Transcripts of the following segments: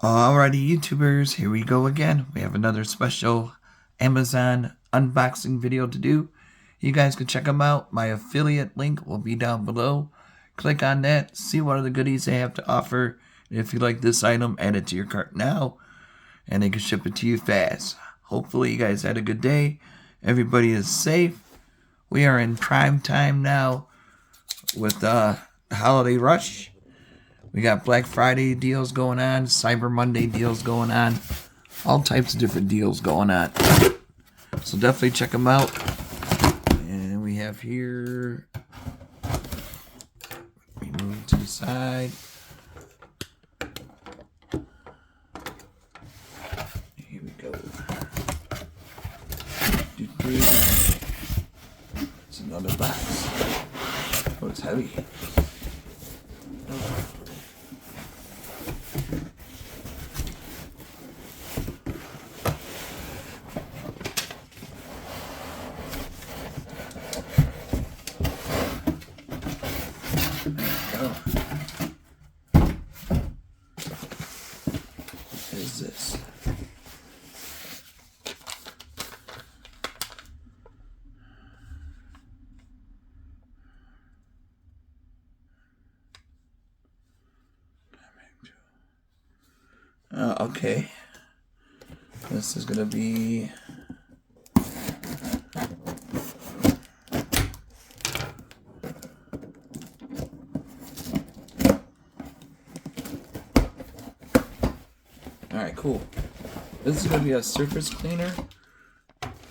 Alrighty, YouTubers, here we go again. We have another special Amazon unboxing video to do. You guys can check them out. My affiliate link will be down below. Click on that, see what other goodies they have to offer. If you like this item, add it to your cart now, and they can ship it to you fast. Hopefully you guys had a good day. Everybody is safe. We are in prime time now with the holiday rush. We got Black Friday deals going on, Cyber Monday deals going on, all types of different deals going on. So definitely check them out. And we have here, we move to the side. Here we go. It's another box. Oh, it's heavy. What is this? Okay. This is gonna be alright, cool. This is gonna be a surface cleaner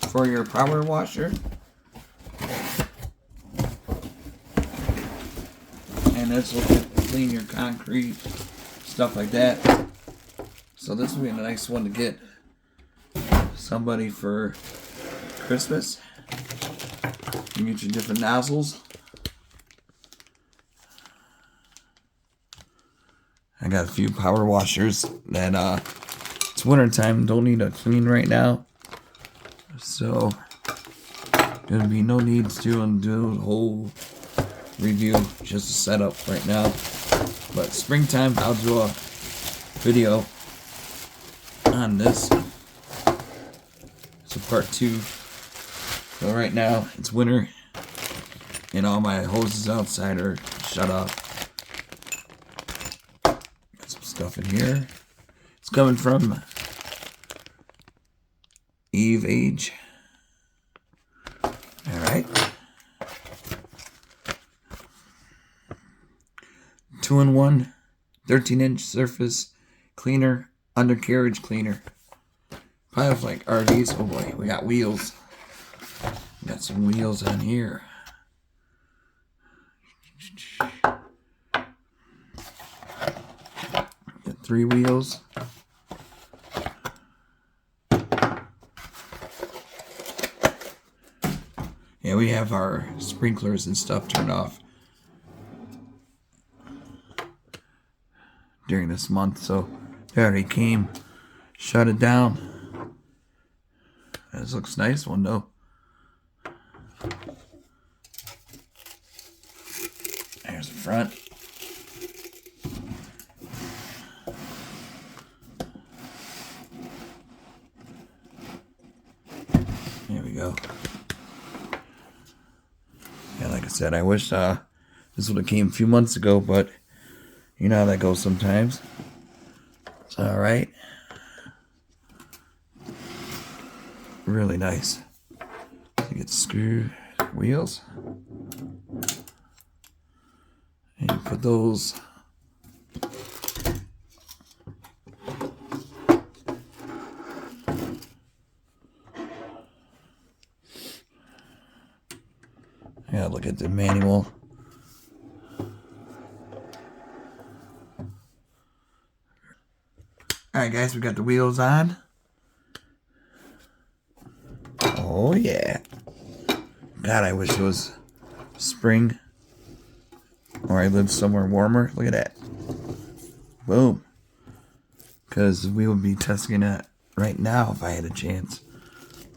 for your power washer. And this will clean your concrete, stuff like that. So this will be a nice one to get somebody for Christmas. You get your different nozzles. I got a few power washers that it's winter time, don't need to clean right now. So gonna be no need to do the whole review, just a setup right now. But springtime I'll do a video on this. So part 2. So right now it's winter and all my hoses outside are shut off. Got some stuff in here. It's coming from EveAge. Alright. 2-in-1 13-inch surface cleaner, undercarriage cleaner. Probably have like RVs. Oh boy, we got wheels. We got some wheels on here. Got 3 wheels. Yeah, we have our sprinklers and stuff turned off during this month, so they already came, shut it down. This looks nice one though. There's the front. There we go. Yeah, like I said, I wish this would have came a few months ago, but you know how that goes sometimes. It's alright. Really nice. You get screw wheels. And you put those look at the manual. Alright guys, we got the wheels on. Oh yeah. God, I wish it was spring or I lived somewhere warmer. Look at that. Boom. Because we would be testing it right now if I had a chance.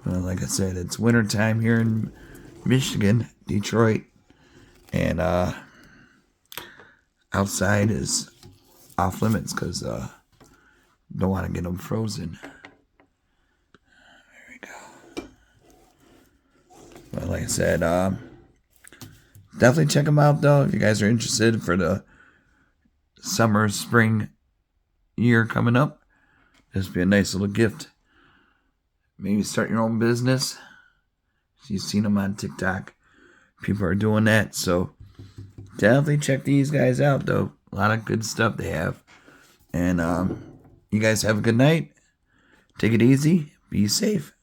Well, like I said, it's winter time here in Michigan, Detroit, and outside is off limits because Don't want to get them frozen. There we go. But like I said, definitely check them out though if you guys are interested for the summer, spring year coming up. This would be a nice little gift. Maybe start your own business. You've seen them on TikTok. People are doing that. So definitely check these guys out though. A lot of good stuff they have. And you guys have a good night. Take it easy. Be safe.